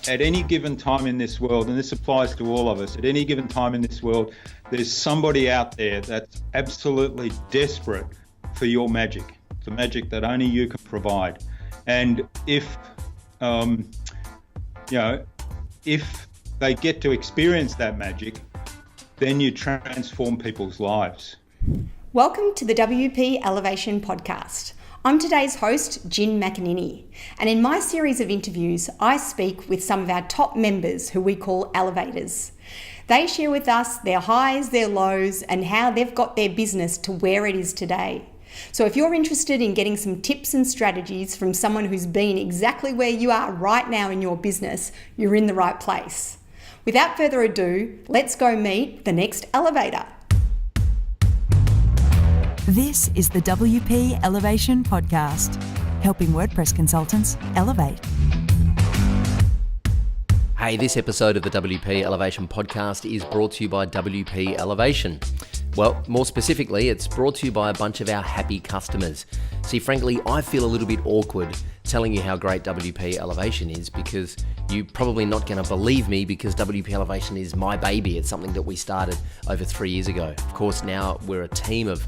At any given time in this world, and this applies to all of us, at any given time in this world, there's somebody out there that's absolutely desperate for your magic, the magic that only you can provide. And if they get to experience that magic, then you transform people's lives. Welcome to the WP Elevation Podcast. I'm today's host, Jin McAninny, and in my series of interviews, I speak with some of our top members who we call elevators. They share with us their highs, their lows, and how they've got their business to where it is today. So if you're interested in getting some tips and strategies from someone who's been exactly where you are right now in your business, you're in the right place. Without further ado, let's go meet the next elevator. This is the WP Elevation Podcast, helping WordPress consultants elevate. Hey, this episode of the WP Elevation Podcast is brought to you by WP Elevation. Well, more specifically, it's brought to you by a bunch of our happy customers. See, frankly, I feel a little bit awkward telling you how great WP Elevation is because you're probably not going to believe me because WP Elevation is my baby. It's something that we started over 3 years ago. Of course, now we're a team of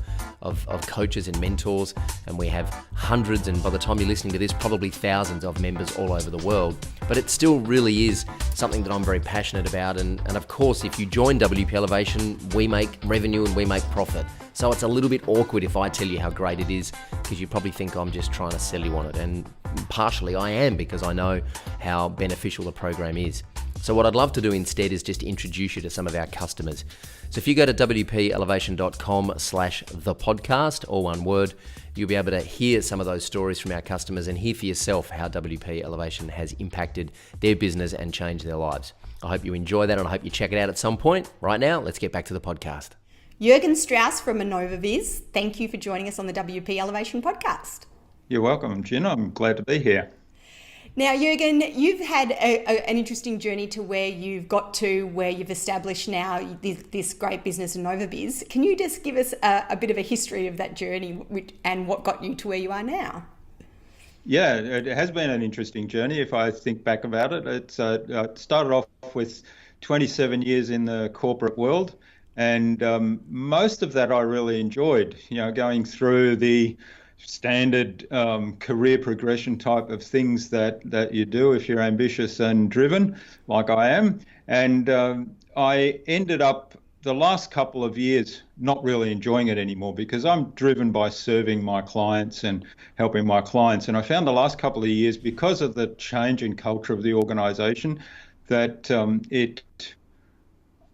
coaches and mentors, and we have hundreds, and by the time you're listening to this, probably thousands of members all over the world. But it still really is something that I'm very passionate about. And of course, if you join WP Elevation, we make revenue and we make profit. So it's a little bit awkward if I tell you how great it is, because you probably think I'm just trying to sell you on it. And partially I am, because I know how beneficial the program is. So what I'd love to do instead is just introduce you to some of our customers. So if you go to wpelevation.com/the podcast, all one word, you'll be able to hear some of those stories from our customers and hear for yourself how WP Elevation has impacted their business and changed their lives. I hope you enjoy that, and I hope you check it out at some point. Right now, let's get back to the podcast. Jurgen Strauss from InnovaViz, thank you for joining us on the WP Elevation Podcast. You're welcome, Jin. I'm glad to be here. Now, Jurgen, you've had an interesting journey to where you've got to, where you've established now this great business in InnovaViz. Can you just give us a bit of a history of that journey and what got you to where you are now? Yeah, it has been an interesting journey if I think back about it. It started off with 27 years in the corporate world, and most of that I really enjoyed, going through the standard career progression type of things that you do if you're ambitious and driven, like I am. And I ended up the last couple of years not really enjoying it anymore, because I'm driven by serving my clients and helping my clients. And I found the last couple of years, because of the change in culture of the organization, that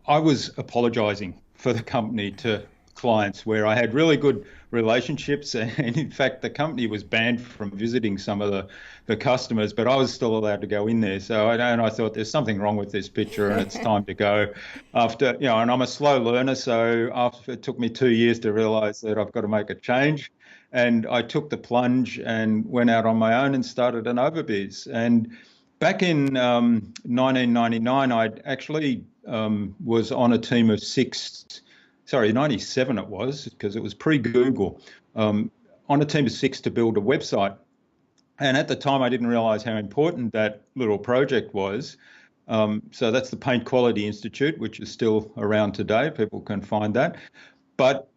I was apologizing for the company to clients where I had really good relationships, and in fact the company was banned from visiting some of the customers, but I was still allowed to go in there. So I thought there's something wrong with this picture and it's time to go. And I'm a slow learner, so it took me 2 years to realize that I've got to make a change, and I took the plunge and went out on my own and started InnovaViz. And back in 1999 I actually was on a team of 97 it was, because it was pre-Google, on a team of 6 to build a website. And at the time, I didn't realize how important that little project was. So that's the Paint Quality Institute, which is still around today. People can find that. But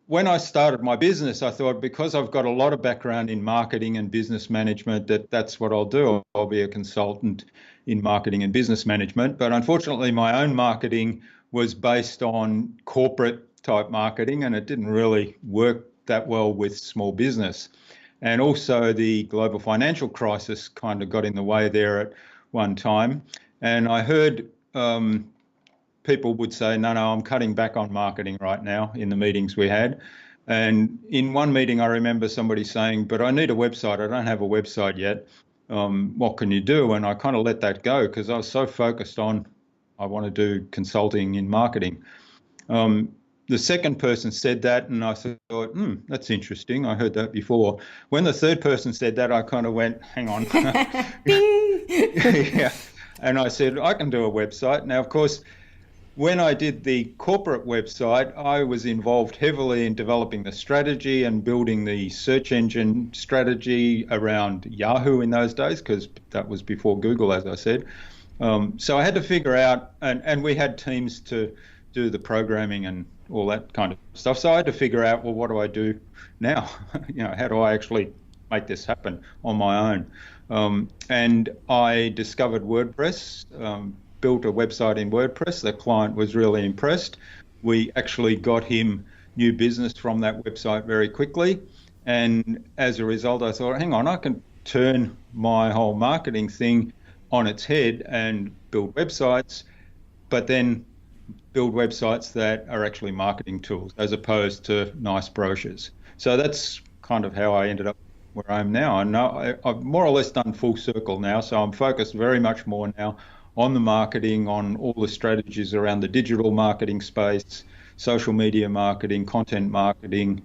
when I started my business, I thought, because I've got a lot of background in marketing and business management, that's what I'll do. I'll be a consultant in marketing and business management. But unfortunately, my own marketing was based on corporate type marketing, and it didn't really work that well with small business. And also the global financial crisis kind of got in the way there at one time. And I heard people would say, no, I'm cutting back on marketing right now in the meetings we had. And in one meeting, I remember somebody saying, but I need a website. I don't have a website yet. What can you do? And I kind of let that go, because I was so focused on, I want to do consulting in marketing. The second person said that, and I thought, that's interesting. I heard that before. When the third person said that, I kind of went, hang on. Bing! Yeah. And I said, I can do a website. Now, of course, when I did the corporate website, I was involved heavily in developing the strategy and building the search engine strategy around Yahoo in those days, because that was before Google, as I said. So I had to figure out, and we had teams to do the programming and all that kind of stuff. So I had to figure out, well, what do I do now? How do I actually make this happen on my own? And I discovered WordPress, built a website in WordPress. The client was really impressed. We actually got him new business from that website very quickly. And as a result, I thought, hang on, I can turn my whole marketing thing on its head and build websites, but then build websites that are actually marketing tools as opposed to nice brochures. So that's kind of how I ended up where I am now. And I've more or less done full circle now, so I'm focused very much more now on the marketing, on all the strategies around the digital marketing space, social media marketing, content marketing,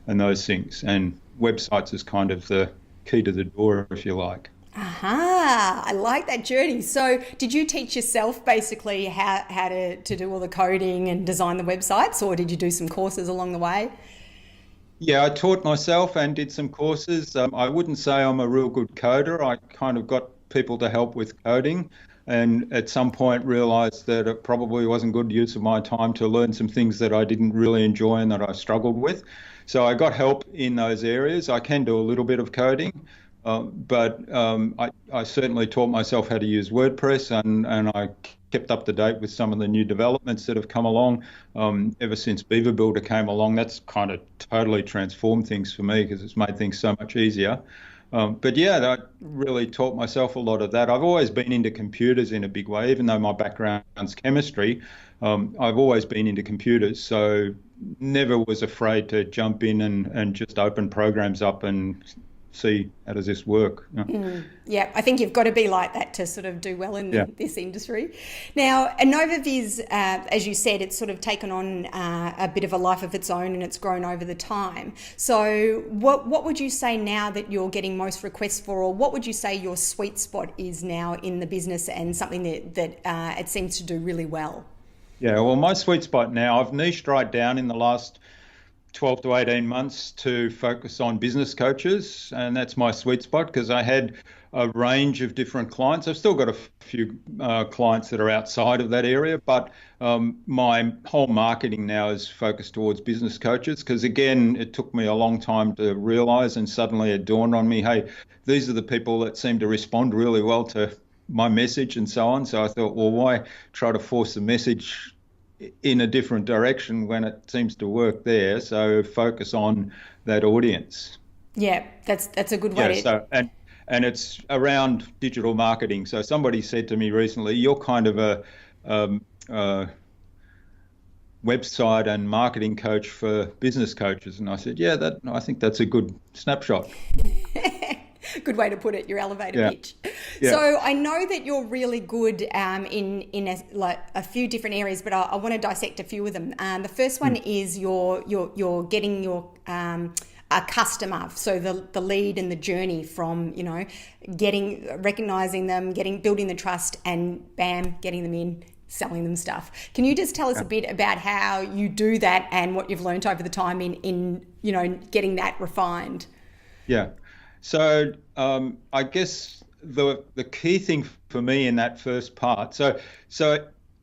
and those things. And websites is kind of the key to the door, if you like. Aha, I like that journey. So did you teach yourself basically how to do all the coding and design the websites, or did you do some courses along the way? Yeah, I taught myself and did some courses. I wouldn't say I'm a real good coder. I kind of got people to help with coding, and at some point realized that it probably wasn't good use of my time to learn some things that I didn't really enjoy and that I struggled with. So I got help in those areas. I can do a little bit of coding. But I certainly taught myself how to use WordPress, and I kept up to date with some of the new developments that have come along ever since Beaver Builder came along. That's kind of totally transformed things for me because it's made things so much easier. But yeah, I really taught myself a lot of that. I've always been into computers in a big way, even though my background's chemistry. I've always been into computers, so never was afraid to jump in and just open programs up and see how does this work. Yeah, I think you've got to be like that to sort of do well in this industry. Now, Innovaviz, as you said, it's sort of taken on a bit of a life of its own, and it's grown over the time. So what would you say now that you're getting most requests for, or what would you say your sweet spot is now in the business, and something that it seems to do really well? Yeah, well, my sweet spot now, I've niched right down in the last 12 to 18 months to focus on business coaches, and that's my sweet spot because I had a range of different clients. I've still got a few clients that are outside of that area, but my whole marketing now is focused towards business coaches because, again, it took me a long time to realize, and suddenly it dawned on me, hey, these are the people that seem to respond really well to my message and so on. So I thought, well, why try to force the message in a different direction when it seems to work there? So focus on that audience. Yeah, that's a good way. So and it's around digital marketing. So somebody said to me recently, you're kind of a website and marketing coach for business coaches. And I said, yeah, I think that's a good snapshot. Good way to put it, your elevator pitch. Yeah. So I know that you're really good in a few different areas, but I want to dissect a few of them. The first one is you're getting your a customer, so the lead and the journey from recognizing them, building the trust, and bam, getting them in, selling them stuff. Can you just tell us a bit about how you do that and what you've learned over the time in getting that refined? Yeah. So I guess the key thing for me in that first part, so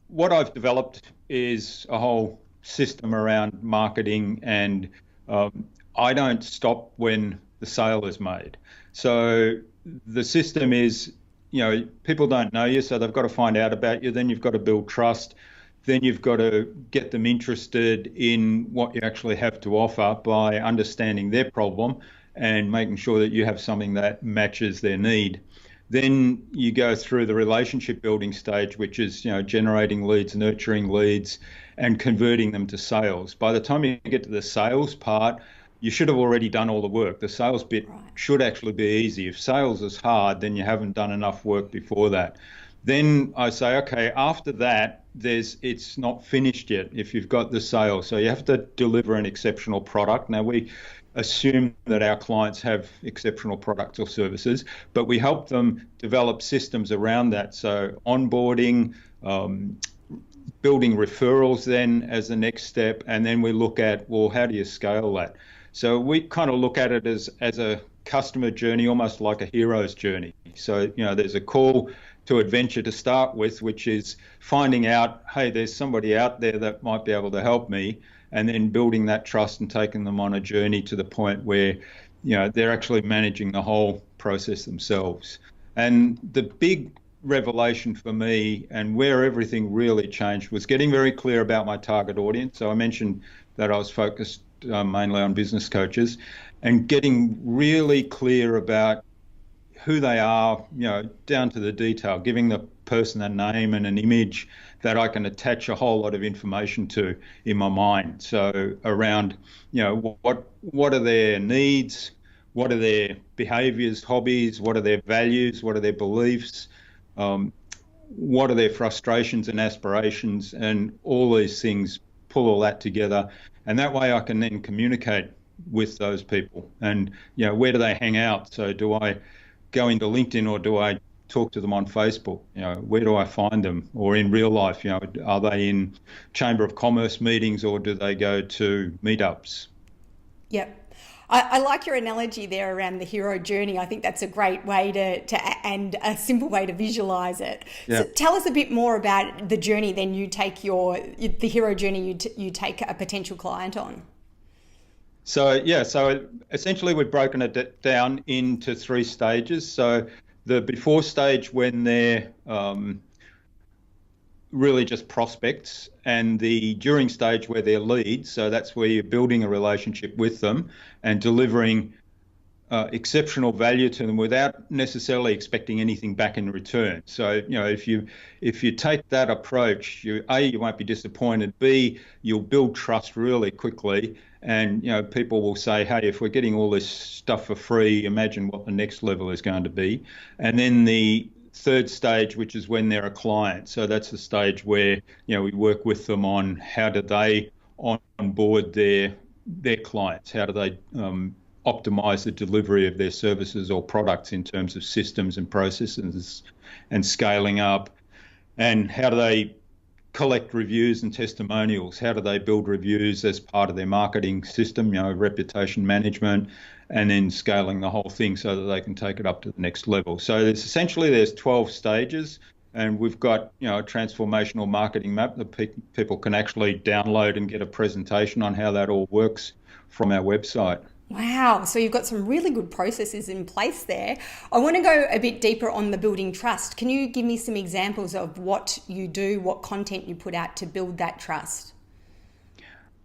what I've developed is a whole system around marketing, and I don't stop when the sale is made. So the system is, people don't know you, so they've got to find out about you. Then you've got to build trust. Then you've got to get them interested in what you actually have to offer by understanding their problem and making sure that you have something that matches their need. Then you go through the relationship building stage, which is, generating leads, nurturing leads, and converting them to sales. By the time you get to the sales part, you should have already done all the work. The sales bit should actually be easy. If sales is hard, then you haven't done enough work before that. Then I say, okay, after that, it's not finished yet if you've got the sale. So you have to deliver an exceptional product. Now, we assume that our clients have exceptional products or services, but we help them develop systems around that. So onboarding, building referrals then as the next step, and then we look at, well, how do you scale that? So we kind of look at it as a customer journey, almost like a hero's journey. So, there's a call to adventure to start with, which is finding out, hey, there's somebody out there that might be able to help me, and then building that trust and taking them on a journey to the point where, they're actually managing the whole process themselves. And the big revelation for me, and where everything really changed, was getting very clear about my target audience. So I mentioned that I was focused mainly on business coaches, and getting really clear about who they are, down to the detail, giving the person a name and an image that I can attach a whole lot of information to in my mind. So around, what are their needs? What are their behaviors, hobbies? What are their values? What are their beliefs? What are their frustrations and aspirations? And all these things, pull all that together. And that way I can then communicate with those people. And, where do they hang out? So do I go into LinkedIn, or do I talk to them on Facebook? Where do I find them? Or in real life, are they in Chamber of Commerce meetings, or do they go to meetups? Yep. I like your analogy there around the hero journey. I think that's a great way to and a simple way to visualize it. Yeah. So tell us a bit more about the journey then you take the hero journey you take a potential client on. So essentially we've broken it down into 3 stages. So the before stage, when they're really just prospects, and the during stage where they're leads. So that's where you're building a relationship with them and delivering exceptional value to them without necessarily expecting anything back in return. So, if you take that approach, you won't be disappointed. B, you'll build trust really quickly. And, people will say, hey, if we're getting all this stuff for free, imagine what the next level is going to be. And then the third stage, which is when they're a client. So that's the stage where, we work with them on how do they onboard their clients, how do they optimize the delivery of their services or products in terms of systems and processes and scaling up, and how do they collect reviews and testimonials, how do they build reviews as part of their marketing system, reputation management, and then scaling the whole thing so that they can take it up to the next level. So there's 12 stages, and we've got a transformational marketing map that people can actually download and get a presentation on how that all works from our website. Wow, so you've got some really good processes in place there. I want to go a bit deeper on the building trust. Can you give me some examples of what you do, what content you put out to build that trust?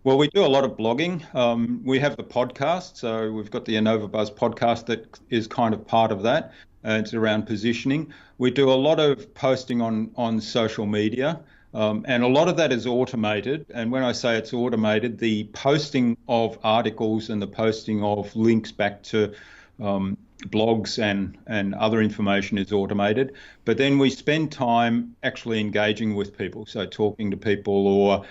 Well, we do a lot of blogging. We have the podcast, so we've got the InnovaBuzz podcast that is kind of part of that. It's around positioning. We do a lot of posting on social media. And a lot of that is automated. And when I say it's automated, the posting of articles and the posting of links back to blogs and other information is automated. But then we spend time actually engaging with people, so talking to people or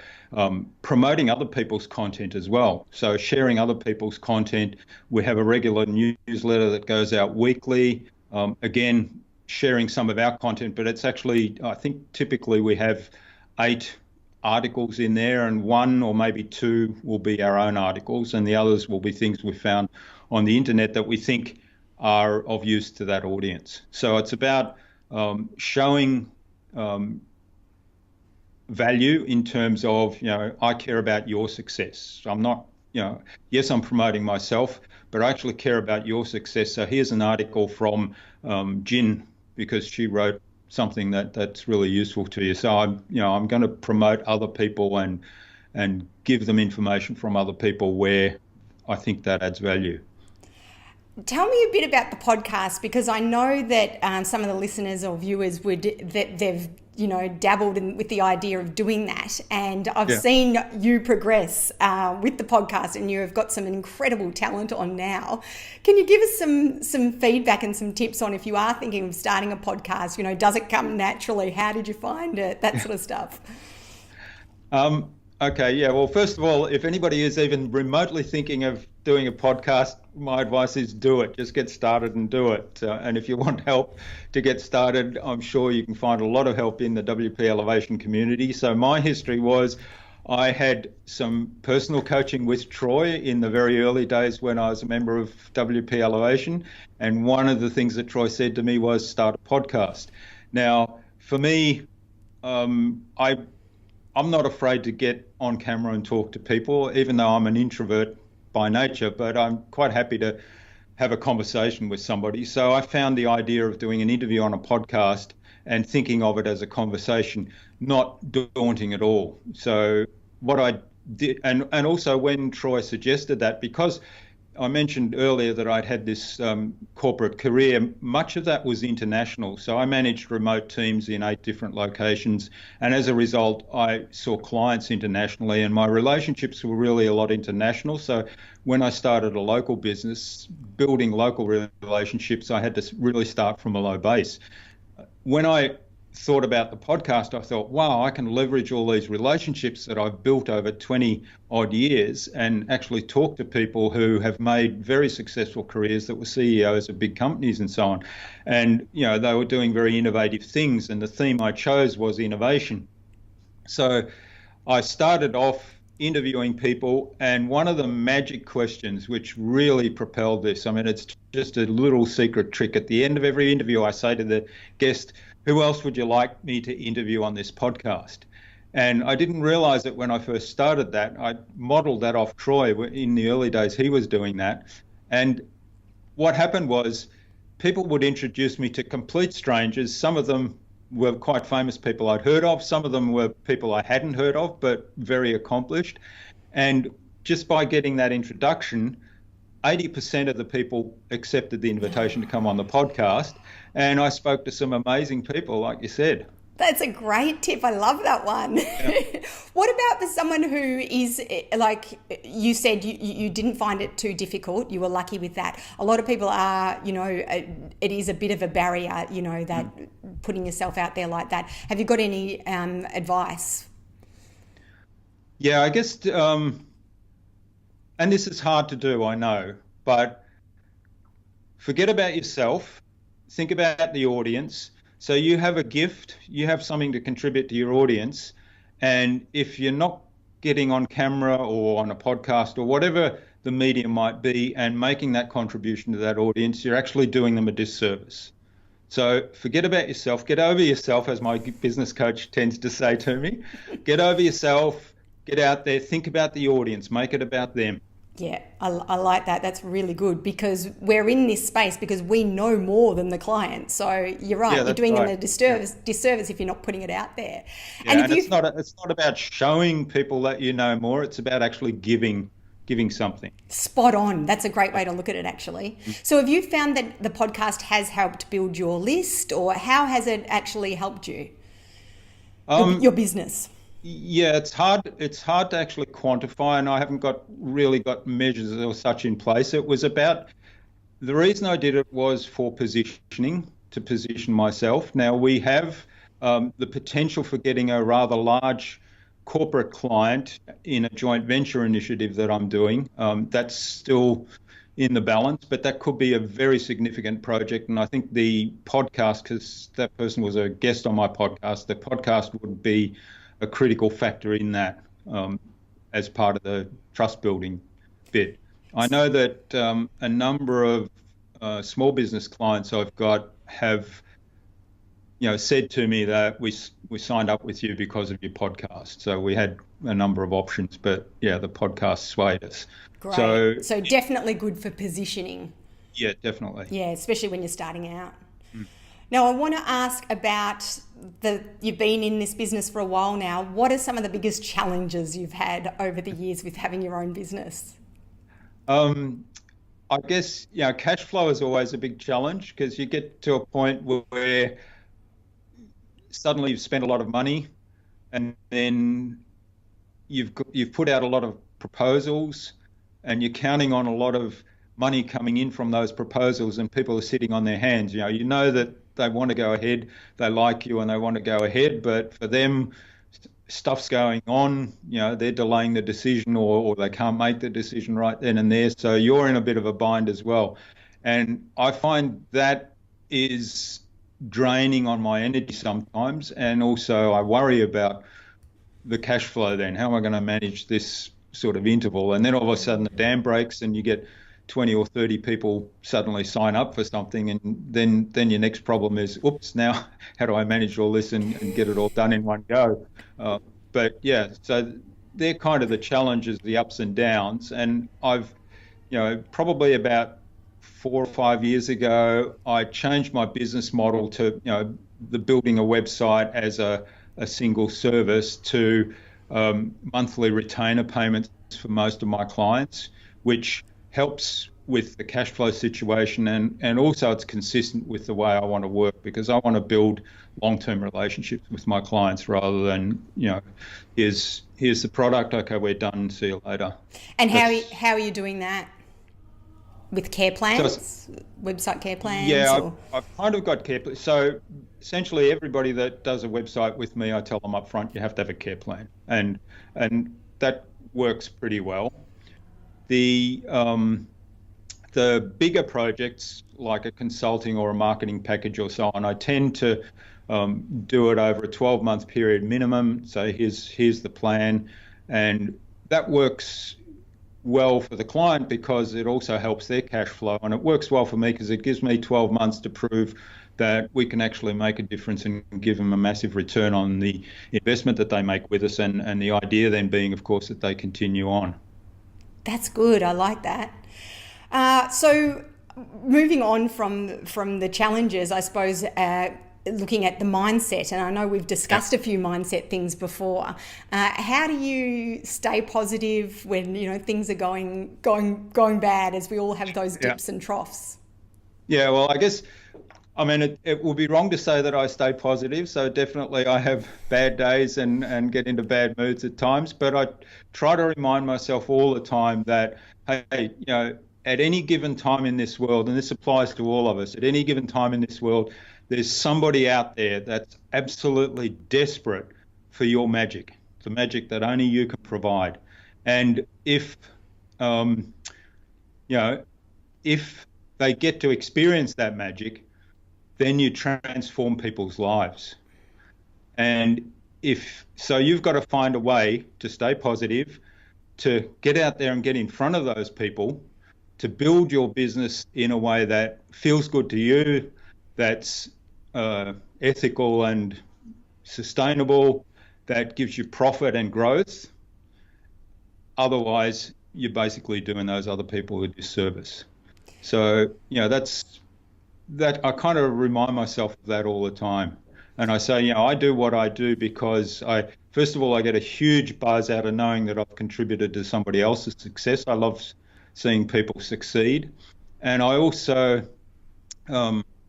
promoting other people's content as well. So sharing other people's content. We have a regular newsletter that goes out weekly. Again, sharing some of our content, but it's actually, I think typically we have 8 articles in there, and 1 or maybe 2 will be our own articles, and the others will be things we found on the internet that we think are of use to that audience. So it's about showing value in terms of, I care about your success. I'm not, yes, I'm promoting myself, but I actually care about your success. So here's an article from Jin, because she wrote something that's really useful to you. So I'm going to promote other people and give them information from other people where I think that adds value. Tell me a bit about the podcast, because I know that some of the listeners or viewers they've dabbled with the idea of doing that, and I've seen you progress with the podcast, and you have got some incredible talent on now. Can you give us some feedback and some tips on, if you are thinking of starting a podcast, does it come naturally? How did you find it? That sort of stuff. Okay, yeah. Well, first of all, if anybody is even remotely thinking of doing a podcast, my advice is do it. Just get started and do it. And if you want help to get started, I'm sure you can find a lot of help in the WP Elevation community. So my history was I had some personal coaching with Troy in the very early days when I was a member of WP Elevation. And one of the things that Troy said to me was start a podcast. Now, for me, I'm not afraid to get on camera and talk to people, even though I'm an introvert by nature, but I'm quite happy to have a conversation with somebody. So I found the idea of doing an interview on a podcast and thinking of it as a conversation not daunting at all. So what I did, and also when Troy suggested that, because I mentioned earlier that I'd had this corporate career, much of that was international. So I managed remote teams in 8 different locations. And as a result, I saw clients internationally, and my relationships were really a lot international. So when I started a local business, building local relationships, I had to really start from a low base. When I thought about the podcast, I thought, wow, I can leverage all these relationships that I've built over 20 odd years and actually talk to people who have made very successful careers that were CEOs of big companies and so on. And, you know, they were doing very innovative things, and the theme I chose was innovation. So I started off interviewing people, and one of the magic questions which really propelled this, I mean, it's just a little secret trick. At the end of every interview, I say to the guest, who else would you like me to interview on this podcast? And I didn't realize that when I first started that. I modeled that off Troy. In the early days, he was doing that. And what happened was people would introduce me to complete strangers. Some of them were quite famous people I'd heard of. Some of them were people I hadn't heard of, but very accomplished. And just by getting that introduction, 80% of the people accepted the invitation to come on the podcast. And I spoke to some amazing people, like you said. That's a great tip. I love that one. Yeah. What about for someone who is, like you said, you didn't find it too difficult. You were lucky with that. A lot of people are, you know, it is a bit of a barrier, you know, that putting yourself out there like that. Have you got any advice? Yeah, I guess, and this is hard to do, I know, but forget about yourself. Think about the audience. So you have a gift, you have something to contribute to your audience. And if you're not getting on camera or on a podcast or whatever the medium might be and making that contribution to that audience, you're actually doing them a disservice. So forget about yourself, get over yourself, as my business coach tends to say to me. Get over yourself, get out there, think about the audience, make it about them. Yeah, I like that. That's really good, because we're in this space because we know more than the client. So you're right. You're doing them a disservice if you're not putting it out there. Yeah, and it's not about showing people that you know more. It's about actually giving something. Spot on. That's a great way to look at it, actually. So have you found that the podcast has helped build your list, or how has it actually helped you? Your business? Yeah, it's hard to actually quantify, and I haven't really got measures or such in place. It was about, the reason I did it was for positioning, to position myself. Now we have the potential for getting a rather large corporate client in a joint venture initiative that I'm doing. That's still in the balance, but that could be a very significant project. And I think the podcast, because that person was a guest on my podcast, the podcast would be a critical factor in that as part of the trust building bit. I know that a number of small business clients I've got have, you know, said to me that we signed up with you because of your podcast. So we had a number of options, but yeah, the podcast swayed us. Great. So definitely good for positioning. Yeah, definitely. Yeah, especially when you're starting out. Now, I want to ask about you've been in this business for a while now. What are some of the biggest challenges you've had over the years with having your own business? I guess, you know, cash flow is always a big challenge, because you get to a point where suddenly you've spent a lot of money, and then you've put out a lot of proposals, and you're counting on a lot of money coming in from those proposals, and people are sitting on their hands. You know that they want to go ahead, they like you and they want to go ahead, but for them, stuff's going on, you know, they're delaying the decision, or they can't make the decision right then and there. So you're in a bit of a bind as well. And I find that is draining on my energy sometimes. And also I worry about the cash flow then. How am I going to manage this sort of interval? And then all of a sudden the dam breaks and you get 20 or 30 people suddenly sign up for something, and then your next problem is, oops, now how do I manage all this and get it all done in one go? But yeah, so they're kind of the challenges, the ups and downs. And I've, probably about 4 or 5 years ago, I changed my business model to, the building a website as a single service to monthly retainer payments for most of my clients, which helps with the cash flow situation, and also it's consistent with the way I want to work, because I want to build long-term relationships with my clients rather than, here's the product, okay, we're done, see you later. And how are you doing that? With care plans, website care plans? Yeah, I've kind of got care plans. So essentially everybody that does a website with me, I tell them up front, you have to have a care plan. And that works pretty well. The bigger projects, like a consulting or a marketing package or so on, I tend to do it over a 12-month period minimum. So here's the plan. And that works well for the client because it also helps their cash flow, and it works well for me because it gives me 12 months to prove that we can actually make a difference and give them a massive return on the investment that they make with us, and the idea then being, of course, that they continue on. That's good. I like that. So moving on from the challenges, I suppose, looking at the mindset, and I know we've discussed a few mindset things before. How do you stay positive when things are going bad, as we all have those dips and troughs? Yeah, well, I guess, it would be wrong to say that I stay positive. So definitely I have bad days and get into bad moods at times, but I try to remind myself all the time that, hey, at any given time in this world, and this applies to all of us, at any given time in this world, there's somebody out there that's absolutely desperate for your magic, the magic that only you can provide. And if they get to experience that magic, then you transform people's lives. And so you've got to find a way to stay positive, to get out there and get in front of those people, to build your business in a way that feels good to you, that's ethical and sustainable, that gives you profit and growth. Otherwise, you're basically doing those other people a disservice. So, that I kind of remind myself of that all the time. And I say, I do what I do because first of all, I get a huge buzz out of knowing that I've contributed to somebody else's success. I love seeing people succeed. And I also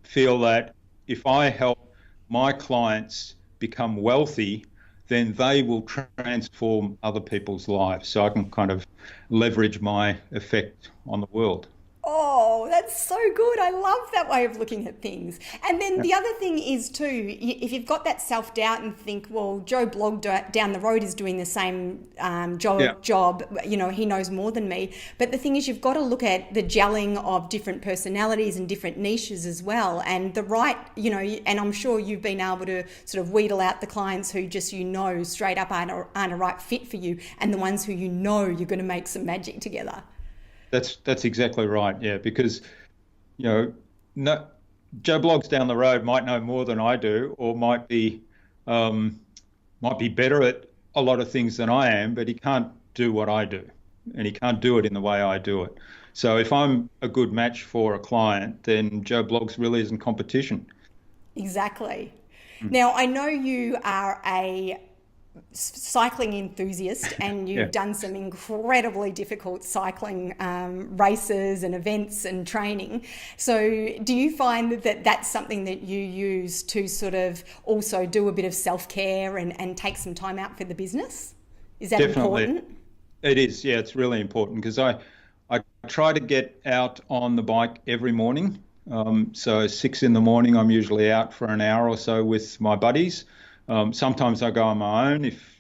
feel that if I help my clients become wealthy, then they will transform other people's lives. So I can kind of leverage my effect on the world. Oh, that's so good. I love that way of looking at things. And then the other thing is too, if you've got that self-doubt and think, well, Joe Blogg down the road is doing the same job, he knows more than me. But the thing is, you've got to look at the gelling of different personalities and different niches as well. And the right, and I'm sure you've been able to sort of wheedle out the clients who just, straight up aren't a right fit for you, and the ones who you're going to make some magic together. That's exactly right. Yeah, because Joe Bloggs down the road might know more than I do, or might be better at a lot of things than I am, but he can't do what I do, and he can't do it in the way I do it. So if I'm a good match for a client, then Joe Bloggs really isn't competition. Exactly. Now, I know you are a cycling enthusiast, and you've done some incredibly difficult cycling races and events and training. So do you find that that's something that you use to sort of also do a bit of self-care and take some time out for the business? Is that Definitely important? It is. Yeah, it's really important because I try to get out on the bike every morning. So 6 a.m, I'm usually out for an hour or so with my buddies. Sometimes I go on my own if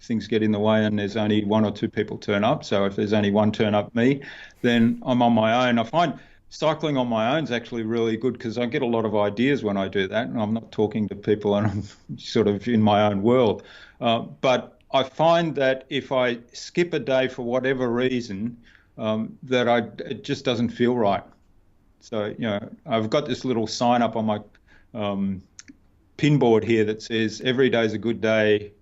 things get in the way and there's only 1 or 2 people turn up. So if there's only one turn up me, then I'm on my own. I find cycling on my own is actually really good because I get a lot of ideas when I do that, and I'm not talking to people and I'm sort of in my own world. But I find that if I skip a day for whatever reason, it just doesn't feel right. So, I've got this little sign up on my pinboard here that says, every day is a good day.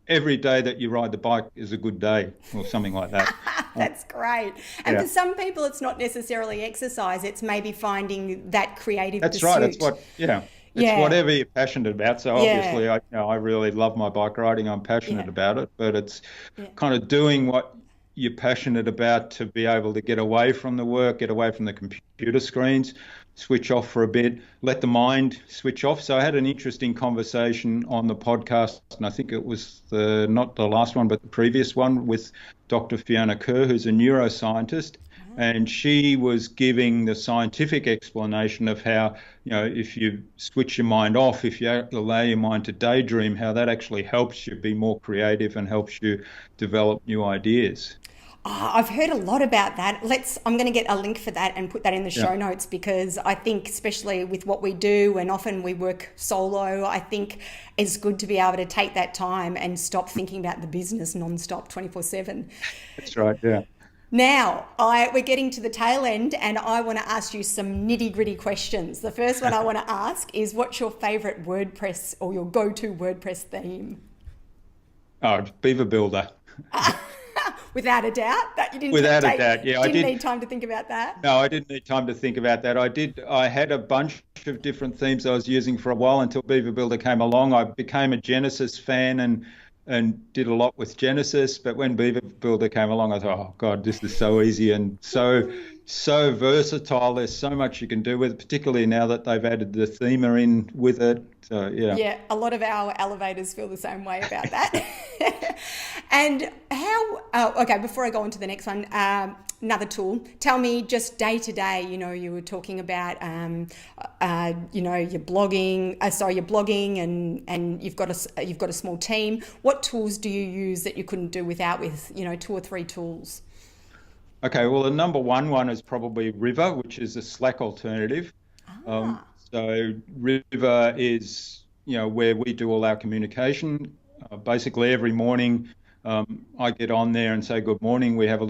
Every day that you ride the bike is a good day, or something like that. That's great. And for some people, it's not necessarily exercise. It's maybe finding that creative pursuit. Right. That's what, It's whatever you're passionate about. So obviously, I really love my bike riding. I'm passionate about it, but it's kind of doing what you're passionate about to be able to get away from the work, get away from the computer screens, switch off for a bit, let the mind switch off. So I had an interesting conversation on the podcast, and I think it was not the last one, but the previous one, with Dr. Fiona Kerr, who's a neuroscientist. And she was giving the scientific explanation of how, if you switch your mind off, if you allow your mind to daydream, how that actually helps you be more creative and helps you develop new ideas. Oh, I've heard a lot about that. I'm going to get a link for that and put that in the show notes, because I think, especially with what we do, and often we work solo, I think it's good to be able to take that time and stop thinking about the business non-stop 24/7. That's right, yeah. Now, we're getting to the tail end, and I want to ask you some nitty-gritty questions. The first one I want to ask is, what's your favourite WordPress or your go-to WordPress theme? Oh, Beaver Builder. Without a doubt? That you didn't Without a doubt, yeah. I didn't need time to think about that? No, I didn't need time to think about that. I had a bunch of different themes I was using for a while until Beaver Builder came along. I became a Genesis fan and did a lot with Genesis, but when Beaver Builder came along, I thought, oh God, this is so easy and so versatile. There's so much you can do with it, particularly now that they've added the themer in with it. So yeah, a lot of our elevators feel the same way about that. And before I go on to the next one, another tool. Tell me, just day to day, you were talking about, you're blogging and you've got a small team. What tools do you use that you couldn't do without, with 2 or 3 tools? Okay, well, the number one is probably River, which is a Slack alternative. So River is, where we do all our communication. Basically, every morning I get on there and say good morning. We have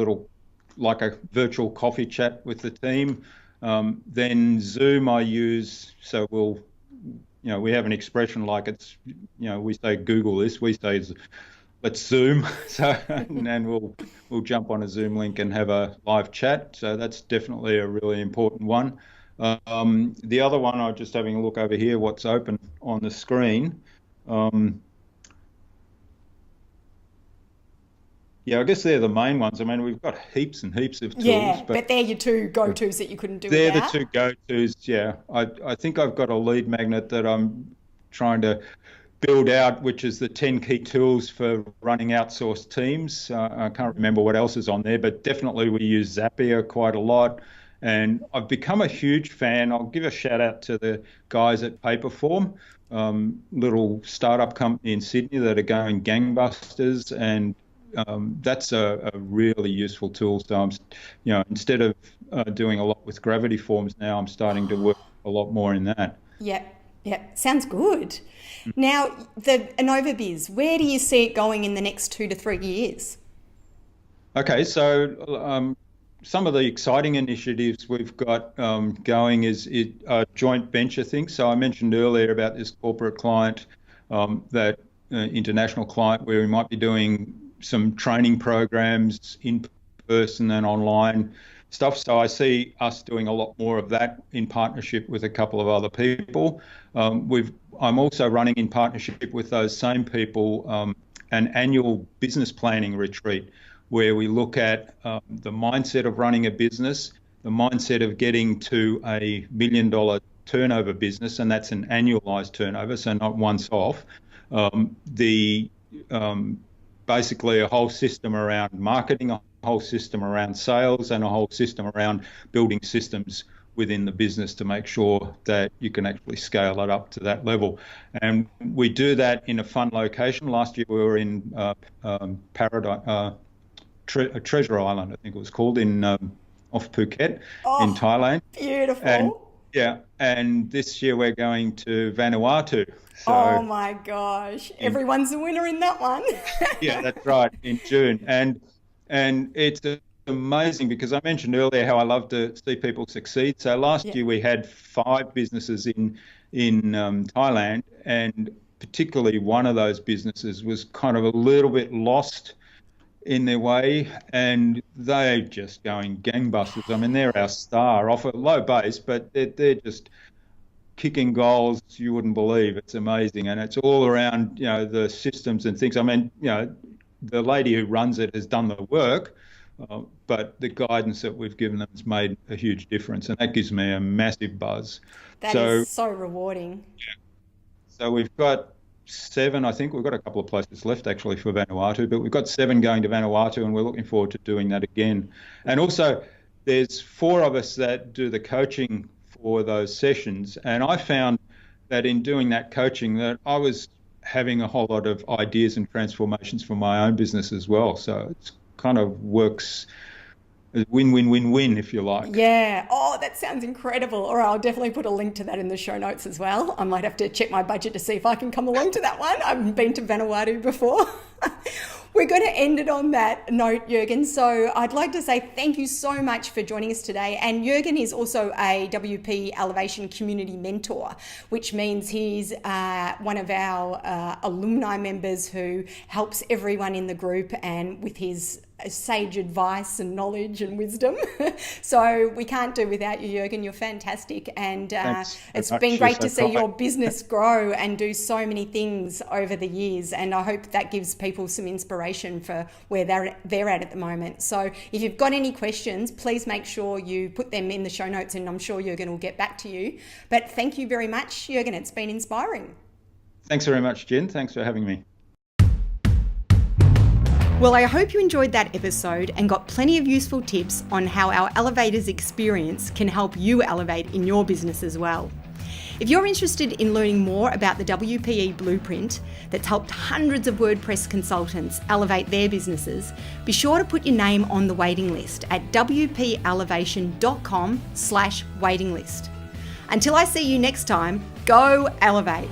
like a virtual coffee chat with the team. Then Zoom I use, so we have an expression like it's, we say Google this, we say let's Zoom. So, and we'll jump on a Zoom link and have a live chat. So that's definitely a really important one. The other one, I'm just having a look over here, what's open on the screen. I guess they're the main ones. I mean, we've got heaps and heaps of tools. Yeah, but they're your 2 go-tos that you couldn't do without. They're the 2 go-tos, yeah. I think I've got a lead magnet that I'm trying to build out, which is the 10 key tools for running outsourced teams. I can't remember what else is on there, but definitely we use Zapier quite a lot. And I've become a huge fan. I'll give a shout out to the guys at Paperform, little startup company in Sydney that are going gangbusters, and that's a really useful tool. So I'm, instead of doing a lot with Gravity Forms now, I'm starting to work a lot more in that. Yeah, sounds good. Now, AnovaBiz, where do you see it going in the next 2 to 3 years? Okay, so some of the exciting initiatives we've got going is a joint venture thing. So I mentioned earlier about this corporate client, that international client, where we might be doing some training programs in person and online stuff. So I see us doing a lot more of that in partnership with a couple of other people. I'm also running in partnership with those same people an annual business planning retreat, where we look at the mindset of running a business, the mindset of getting to a $1 million turnover business, and that's an annualized turnover, so not once off. Basically a whole system around marketing, a whole system around sales, and a whole system around building systems within the business to make sure that you can actually scale it up to that level. And we do that in a fun location. Last year we were in Paradise, Treasure Island, I think it was called, in off Phuket in Thailand. Beautiful. And this year we're going to Vanuatu. So, oh my gosh, everyone's a winner in that one. Yeah, that's right, in June. And it's amazing because I mentioned earlier how I love to see people succeed. So last year we had 5 businesses in Thailand, and particularly one of those businesses was kind of a little bit lost in their way, and they're just going gangbusters. I mean, they're our star off a low base, but they're just kicking goals you wouldn't believe. It's amazing, and it's all around the systems and things. I mean, the lady who runs it has done the work, but the guidance that we've given them has made a huge difference, and that gives me a massive buzz. That is so rewarding. Yeah. So we've got 7, I think. We've got a couple of places left actually for Vanuatu, but we've got 7 going to Vanuatu, and we're looking forward to doing that again. And also there's 4 of us that do the coaching for those sessions, and I found that in doing that coaching that I was having a whole lot of ideas and transformations for my own business as well. So it's kind of works as win-win-win-win, if you like. Yeah. Oh, that sounds incredible. All right, I'll definitely put a link to that in the show notes as well. I might have to check my budget to see if I can come along to that one. I haven't been to Vanuatu before. We're going to end it on that note, Jurgen. So I'd like to say thank you so much for joining us today. And Jurgen is also a WP Elevation community mentor, which means he's one of our alumni members who helps everyone in the group and with his sage advice and knowledge and wisdom. So we can't do without you, Jurgen. You're fantastic. And it's been great to see your business grow and do so many things over the years. And I hope that gives people some inspiration for where they're at the moment. So if you've got any questions, please make sure you put them in the show notes, and I'm sure Jurgen will get back to you. But thank you very much, Jurgen. It's been inspiring. Thanks very much, Jen. Thanks for having me. Well, I hope you enjoyed that episode and got plenty of useful tips on how our Elevators experience can help you elevate in your business as well. If you're interested in learning more about the WPE blueprint that's helped hundreds of WordPress consultants elevate their businesses, be sure to put your name on the waiting list at wpelevation.com/waiting list. Until I see you next time, go elevate.